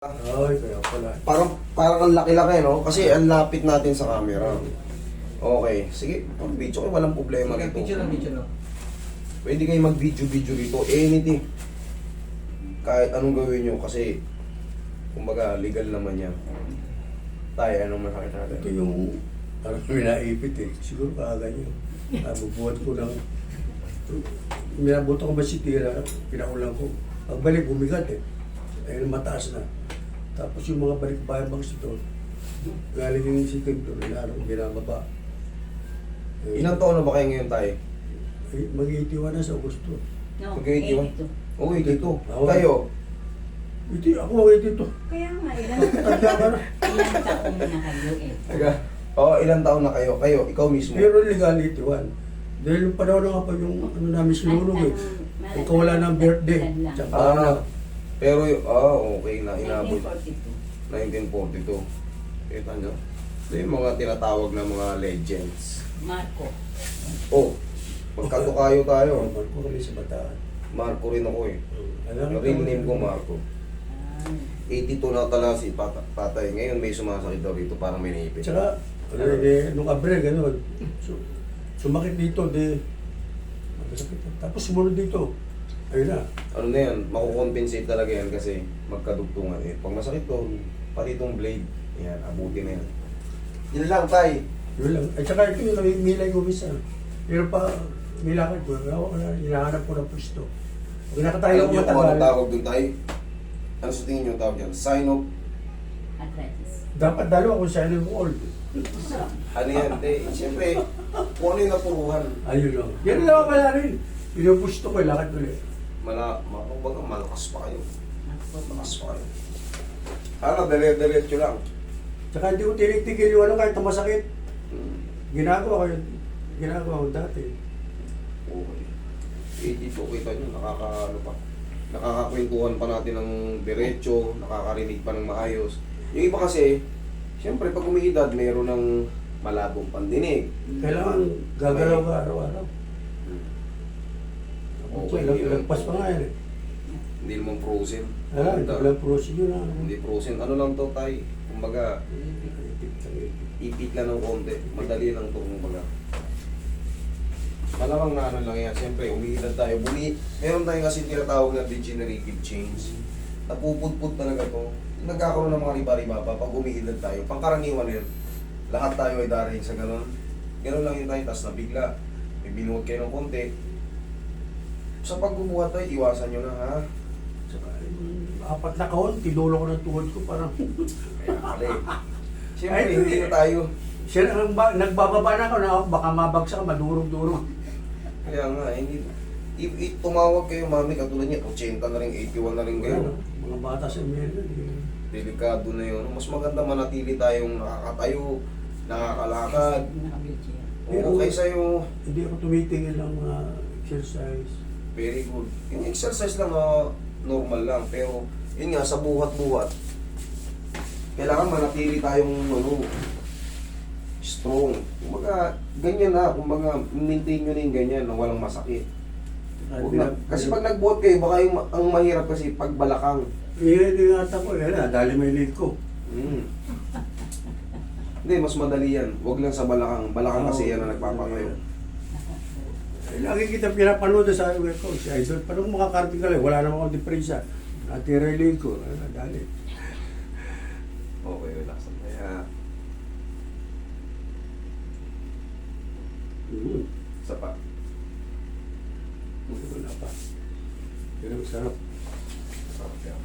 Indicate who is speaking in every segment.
Speaker 1: Ay, kaya pala.
Speaker 2: Parang ang laki-laki, no? Kasi ang lapit natin sa camera. Okay, sige. Mag-video kayo, walang problema rito.
Speaker 3: Video lang.
Speaker 2: Pwede kayo mag-video rito. Anything. Kahit anong gawin nyo kasi kumbaga legal naman yan. Tayo, anong masakit natin?
Speaker 1: Ito yung parang minaipit eh. Siguro kaaga nyo. Bubuhat ko lang. Minabuto ko ba si tira, pinaulang ko. Pagbalik, bumigat eh. Ayun, mataas na. Tapos yung mga balik-bayabang ito, galing yung sikip doon, ilalong ginababa.
Speaker 2: Ilang taon na ba kayo ngayon tayo?
Speaker 1: Mag-iitiwan na sa Augusto.
Speaker 4: No,
Speaker 2: Mag-81?
Speaker 4: 82.
Speaker 2: Oo, dito.
Speaker 1: Oo.
Speaker 2: Kayo?
Speaker 1: Ito, ako mag-iitito.
Speaker 4: Kaya nga,
Speaker 1: Tanda ka na.
Speaker 4: ilang taon na kayo eh.
Speaker 2: Oo, ilang taon na kayo? Kayo, ikaw mismo.
Speaker 1: Pero legality, one. Dahil yung panahon nga pa yung ano namin sinulong eh. Ikaw wala ng birthday. Tsaka
Speaker 2: Ah, pero, okay na, inabot.
Speaker 4: 1942.
Speaker 2: 1942. Kita nyo? Ito yung mga tinatawag na mga legends.
Speaker 4: Marco.
Speaker 2: Oh, magkatukayo tayo.
Speaker 1: Normal ko kami sa bataan.
Speaker 2: Marco rin ako eh.
Speaker 1: Alam
Speaker 2: Real name ko Marco.
Speaker 4: Ah,
Speaker 2: 82 na tala si Patay. Ngayon may sumasakit daw rito, parang may naipit.
Speaker 1: Tsaka, nung abre, gano'n. Sumakit dito, magkasakit. Tapos sumunod dito. Ayun na.
Speaker 2: Ano na yan, makukompensate talaga yan kasi magkadugtungan eh. Pag masakit to, pati itong blade, yan, abuti na yan. Yun lang, Tay.
Speaker 1: Yun lang. At saka ito yung namimilay ko minsan. Pero pa, nilakad ko. Hinahanap ko ng pwesto. Pag nakatayo
Speaker 2: Alam
Speaker 1: ko
Speaker 2: niyo kung anong
Speaker 1: matagal,
Speaker 2: tawag dun, Tay? Ano sa tingin niyo ang tawag yan? Sign of,
Speaker 4: arthritis.
Speaker 1: dapat dalawa kung saan yung all.
Speaker 2: ano yan, Tay? Siyempre, kung ano yung napuruhan.
Speaker 1: Ayun lang. Yan lang pala rin. Yun yung gusto ko, lakad ulit.
Speaker 2: Kumbaga, malakas pa kayo.
Speaker 4: Marco.
Speaker 2: Malakas pa kayo. Ano, dali-diretso lang.
Speaker 1: Tsaka hindi ko tinitigil yung ano kahit na masakit.
Speaker 2: Hmm.
Speaker 1: Ginagawa ko yun. Ginagawa ko dati.
Speaker 2: Okay. 82, kita nyo, nakakaano pa. Nakakakwentuhan pa natin ng diretso, nakakarinig pa ng maayos. Yung iba kasi, siyempre pag umiidad, mayroon ng malabong pandinig.
Speaker 1: Kailangan gagalaw ka araw-araw.
Speaker 2: Okay,
Speaker 1: Okay, lagpas pa nga yan eh.
Speaker 2: Hindi naman frozen.
Speaker 1: Hindi ko lang procedure na.
Speaker 2: Hindi frozen. Ano lang to, Tay? Kumbaga, ipit lang ng konti. Madali lang to, kumbaga. Malamang na ano lang yan. Siyempre, umiidad tayo. Meron tayong kasi tinatawag na degenerative change. Napupudpud talaga to. Nagkakaroon ng mga riba-riba pa pag umiidad tayo. Pangkaraniwan yun. Lahat tayo ay darating sa ganun. Ganun lang yun tayo. Tapos nabigla. May binuhat kayo ng konti. Sa pagbubuhat tayo, iwasan nyo na, ha?
Speaker 1: Saka, yung 4 na kahon, tinulo ko ng tuhod ko parang...
Speaker 2: Kaya pala eh. Siyempre, hindi na tayo.
Speaker 1: Siya nagbababa na ako na baka mabagsak, madurog-durog.
Speaker 2: Kaya nga, hindi. Tumawag kayo, mami, katulad niya, 80 na rin, 81 na rin kayo.
Speaker 1: Ano, mga bata sa Amerika.
Speaker 2: Delikado na yun. Mas maganda manatili tayong nakakatayo, nakakalakad.
Speaker 4: Naka-wheelchair.
Speaker 2: Oo, kaysa yung
Speaker 1: Hindi ako tumitingin ng mga exercise.
Speaker 2: very good. Yung exercise lang, normal lang. Pero, yun nga, sa buhat-buhat, kailangan manatili tayong strong. Kumbaga, ganyan na. Kumbaga, maintain nyo na yung ganyan na walang masakit. Kasi pag nagbuhat kayo, baka yung, ang mahirap kasi pagbalakang.
Speaker 1: Ingatan ko, yan na, dali may lead ko.
Speaker 2: Hindi, mas madali yan. Huwag lang sa balakang. Balakang kasi yan na nagpapatayo.
Speaker 1: Lagi kita pinapanood sa web ko, si Idol. Paano makakarating ka lang? Wala naman akong diferensya. Natira yung lead ko, dali.
Speaker 2: Okay, relax. Kaya, isa pa.
Speaker 1: Wala pa. Pero sarap.
Speaker 2: Sarap yan.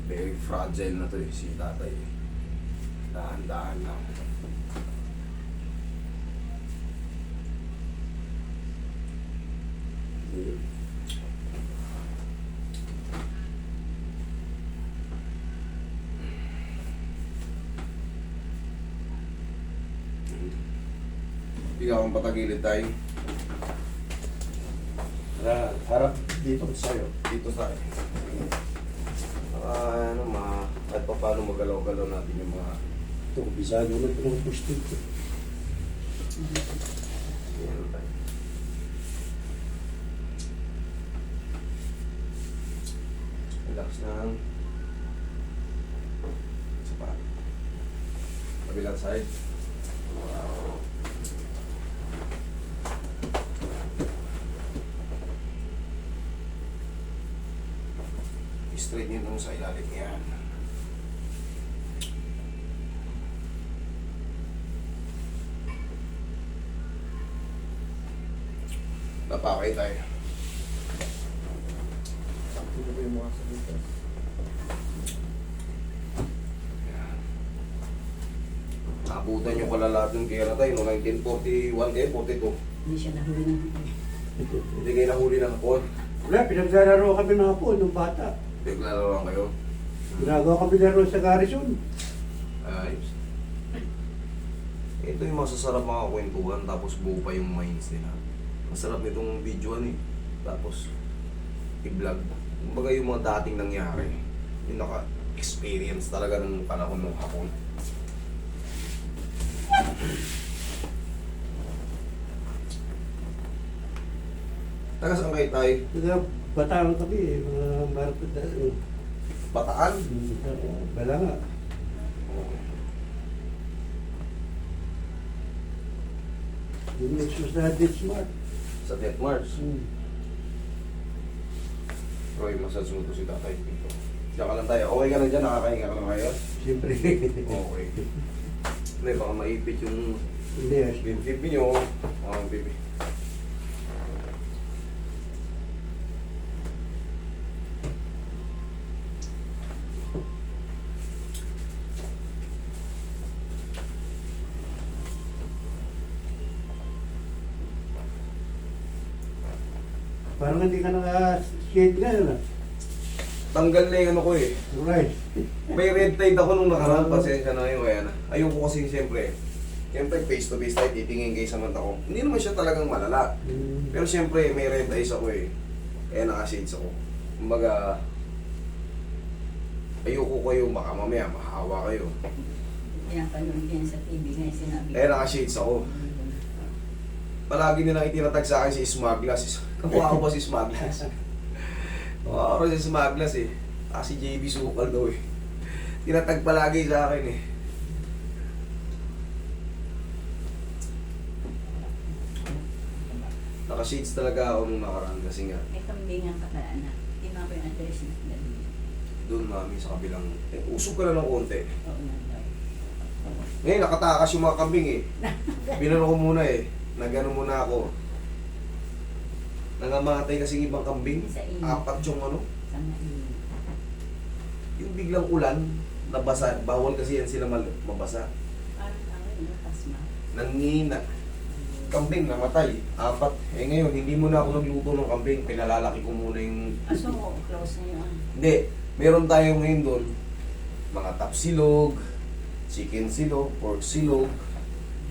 Speaker 2: Very fragile na to eh, si tatay. Dahan-dahan lang. Ikaw ang patagilid tayo.
Speaker 1: Harap dito sa'yo.
Speaker 2: Dito sa kahit pa paano magalaw-galaw natin yung mga
Speaker 1: Ito, bisado na ito ng push dito.
Speaker 2: yan tayo. Relax lang. Isa pa. Kabilang side. Straight nyo sa ilalim yan. Napakay tayo.
Speaker 3: Ito po yung mga salita.
Speaker 2: Naabutan yung kalala dun kaya na tayo, no? 1941 kayo, 42.
Speaker 4: Hindi siya nahuli ng
Speaker 2: Hindi kayo nahuli ng hapon.
Speaker 1: Wala, pinaglalaro kami ng hapon, nung bata.
Speaker 2: Naglalaroan kayo.
Speaker 1: Ginagawa kami laro sa garrison.
Speaker 2: Ayos. Ito yung masasarap mga kwentuhan, tapos buo pa yung minds nila. Masarap nitong video eh. Tapos, i-vlog. Kumbaga yung mga dating nangyari. Yung naka-experience talaga ng panahon ng hapon. Taga saan kayo tayo?
Speaker 1: Kaya bataan kami eh, mga marapit na.
Speaker 2: Bataan?
Speaker 1: Bala nga. Yung Nexus na Dead Smart.
Speaker 2: Sa Death Mars. Roy, massage mo to si tatay dito. Diyan ka lang tayo. Okay ka lang dyan? Nakakahinga ka lang kayo?
Speaker 1: Siyempre.
Speaker 2: Okay. Hindi, baka maipit yung
Speaker 1: Hindi ah.
Speaker 2: pipi nyo. Pipi.
Speaker 1: Parang hindi ka naka-shade ngayon ah.
Speaker 2: Tanggal na yung ano ko eh.
Speaker 1: Right.
Speaker 2: May red tide ako nung nakaraan. Pasensya na yun. Kaya na. Ayoko kasi siyempre face to face tayo. Titingin kayo sa mata ko. Hindi naman siya talagang malala. Pero siyempre may red eyes ako eh. Kaya naka-shades ako. Kumbaga, ayoko kayo baka mamaya mahawa kayo.
Speaker 4: pinapanood yan sa TV ngayon sinabi.
Speaker 2: Kaya naka-shades ako. Palagi nilang itinatag sa akin si Smaglas. Kamukha ko ba si Smaglas? Kamukha ko si Smaglas eh. Si JB Sukal daw eh. Tinatag palagi sa akin eh. Naka-shades talaga ako nung nakaraan kasi nga.
Speaker 4: May kambingan ka ka anak. Hindi mo ako yung address na sinabi.
Speaker 2: Doon mami sa kabilang, usog ka na ng konti.
Speaker 4: Oo na daw.
Speaker 2: Ngayon nakatakas yung mga kambing eh. Binano ko muna eh. Nagano muna ako. Nangamatay kasi ibang kambing.
Speaker 4: Sa inyo.
Speaker 2: 4 yung ano.
Speaker 4: Sa ngayon.
Speaker 2: Yung biglang ulan, nabasa. Bawal kasi yan sila mabasa.
Speaker 4: Parang ako yung pasma.
Speaker 2: Nangina. Kambing namatay. 4. Eh ngayon, hindi muna ako nagluto ng kambing. Pinalalaki ko muna yung...
Speaker 4: Aso mo, close na yun.
Speaker 2: Hindi. Meron tayo ngayon doon. Mga tapsilog, chicken silog, pork silog,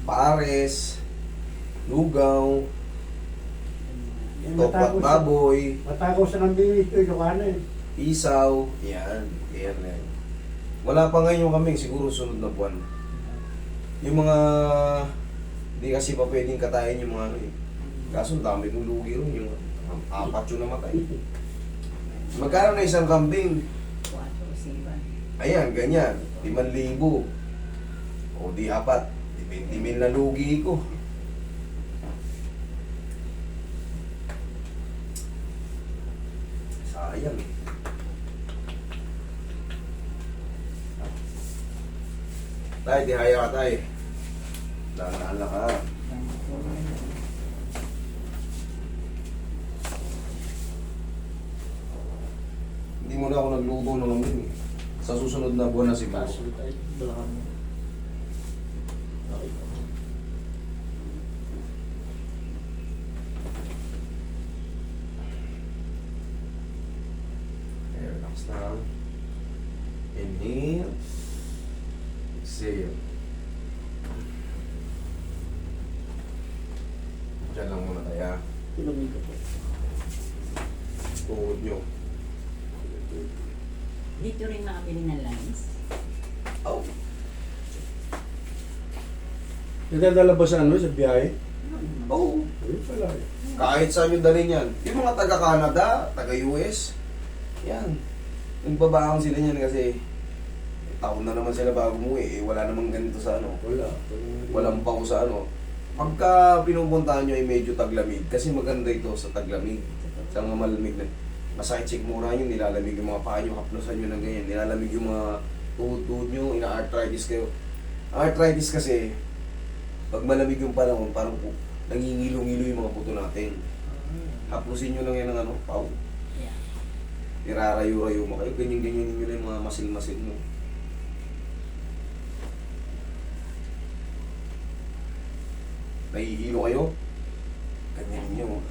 Speaker 2: pares, lugaw, topat baboy,
Speaker 1: Matakaw sa nambing ito, Ilocana eh.
Speaker 2: isaw, yan, yan na yan. Wala pa ngayon yung kambing, siguro sunod na buwan. Yung mga, hindi kasi pa pwedeng katayin yung mga ano eh. Kaso dami kong lugi ron, yung 4 yung namatay. Magkano na isang kambing?
Speaker 4: 4
Speaker 2: Ayan, ganyan, 5,000. O di 4, 20,000 na lugi ko. Sayang eh. Tay, di haya ka tay. Dahan-dahan lang ka. Hindi mo na ako nagluto ng lambing eh. Sa susunod na buwan na siguro.
Speaker 3: Kaso tayo, balakang mo. Okay.
Speaker 2: Relax lang. Inhale. Exhale. Diyan lang muna tayo.
Speaker 3: Ilongin ko po.
Speaker 2: Tuhod nyo.
Speaker 4: Dito rin makabili ng lines.
Speaker 2: Oh.
Speaker 1: Nadadala ba sa ano, sa biyahe?
Speaker 2: Oh.
Speaker 1: Ayun pala eh.
Speaker 2: Kahit saan yung dalhin yan. Yung mga taga-Canada, taga-US, yan. Nagbabaon sila niyan kasi taon na naman sila bago umuwi. Wala namang ganito sa ano.
Speaker 1: Wala.
Speaker 2: Walang pako sa ano. Pagka pinupuntahan nyo ay medyo taglamig. Kasi maganda ito sa taglamig. Sa mga malamig na. Masakit sigmura nyo, nilalamig yung mga paa nyo, haplosan nyo ng ganyan. Nilalamig yung mga tuhod-tuhod nyo, ina-arthritis kayo. Arthritis kasi, pag malamig yung panahon, parang nangingilo-ngilo yung mga buto natin. Haplosin nyo lang yan ng ano, pao.
Speaker 4: Yeah.
Speaker 2: Irarayo-rayo mo kayo, ganyan-ganyan nyo lang yung mga masil-masil mo. Nahihilo kayo, ganyan nyo.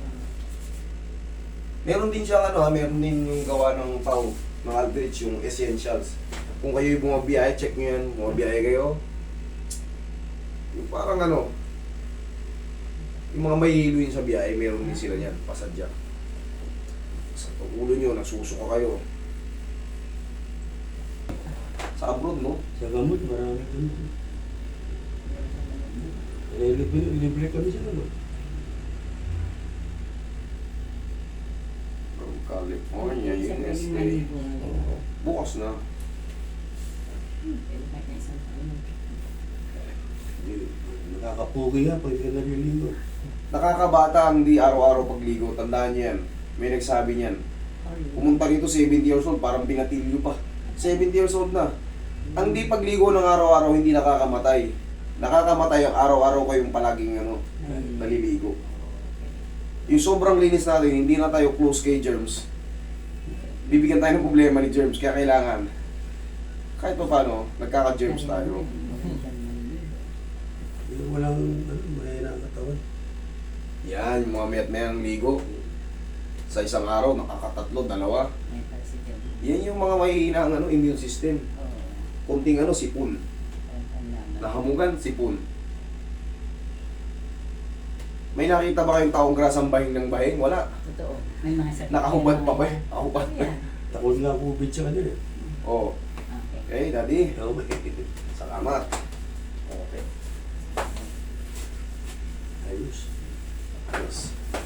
Speaker 2: Meron din siyang ano, meron din yung gawa ng pau ng Aldrich, yung essentials. Kung kayo yung bumabiyahe, check nyo yan, bumabiyahe kayo. Yung parang ano, yung mga mahihilo yun sa biyahe, meron din sila yan, pasadya. Sa ulo nyo, nasusuka kayo. Sa abroad, no?
Speaker 1: Sa gamot, marami kami. Libre kami sa gamot.
Speaker 2: From California,
Speaker 4: Siyempre,
Speaker 2: USA.
Speaker 4: yung maligo ngayon.
Speaker 2: Bukas na.
Speaker 4: Pwede pa tayo isang taon.
Speaker 1: Nakakapugi nga pag ka naliligo.
Speaker 2: Nakakabata ang di araw-araw pagligo. Tandaan niyo yan. May nagsabi niyan. Pumunta rito 70 years old, parang binatilyo pa. 70 years old na. Ang di pagligo ng araw-araw hindi nakakamatay. Nakakamatay ang araw-araw kayong palaging naliligo. Yung sobrang linis natin, hindi na tayo close kay germs. Bibigyan tayo ng problema ni germs, kaya kailangan kahit pa paano, nagkaka-germs tayo.
Speaker 1: Yung walang mahina ang katawan.
Speaker 2: Yan, yung mga mayat-mayang ligo. Sa isang araw, nakakatatlo, dalawa.
Speaker 4: May paracetamol.
Speaker 2: Yan yung mga mahihina ang immune system.
Speaker 4: Oo.
Speaker 2: Kunting sipon. Nahamugan, sipon. May nakita ba kayong taong grasang bahing ng bahing? Wala.
Speaker 4: Totoo. May mga sakit.
Speaker 2: Nakahubad pa ba eh? Nakahubad.
Speaker 4: Yan.
Speaker 1: Takot nga COVID sa kanila.
Speaker 2: Oo.
Speaker 4: Okay.
Speaker 2: Okay, daddy.
Speaker 1: Okay.
Speaker 2: Salamat. Okay.
Speaker 1: Ayos.
Speaker 2: Yes.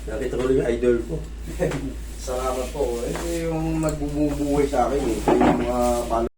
Speaker 1: Nakita ko lang yung idol ko.
Speaker 2: Salamat po. Ito yung nagbubumuhay sa akin eh. Yung mga